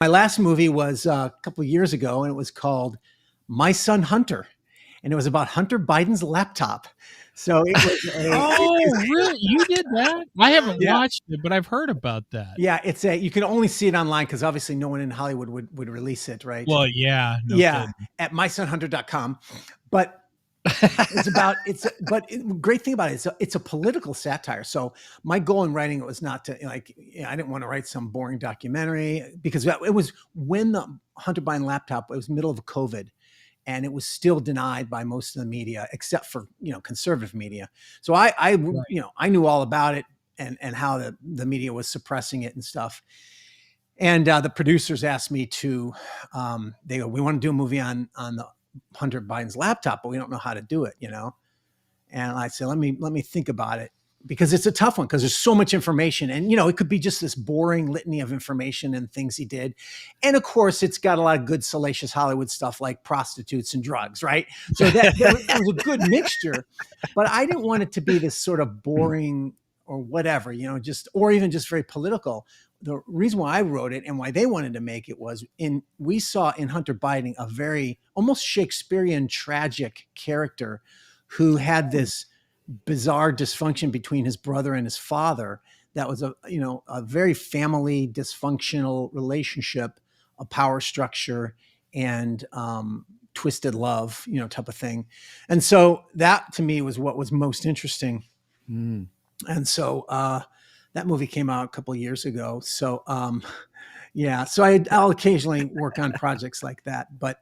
My last movie was a couple of years ago, and it was called My Son Hunter, and it was about Hunter Biden's laptop. So it was Oh, really? You did that? I haven't yeah, watched it, but I've heard about that. yeah, you can only see it online because obviously no one in Hollywood would release it, right? Well, yeah, no Yeah, kidding. at mysonhunter.com. But it's about great thing about it is it's a political satire. So my goal in writing it was not to I didn't want to write some boring documentary because it was when the Hunter Biden laptop, it was middle of COVID, and it was still denied by most of the media except for conservative media. So Right. I knew all about it and how the media was suppressing it and stuff. And the producers asked me to, they go, we want to do a movie on the Hunter Biden's laptop, but we don't know how to do it, And I said, let me think about it because it's a tough one because there's so much information, and it could be just this boring litany of information and things he did, and of course it's got a lot of good salacious Hollywood stuff like prostitutes and drugs, right? So it was a good mixture, but I didn't want it to be this sort of boring or whatever, or even just very political. The reason why I wrote it and why they wanted to make it was we saw in Hunter Biden a very almost Shakespearean tragic character who had this bizarre dysfunction between his brother and his father that was a very family dysfunctional relationship, a power structure, and twisted love, type of thing. And so that to me was what was most interesting. Mm. And so that movie came out a couple of years ago. So yeah, so I'll occasionally work on projects like that, but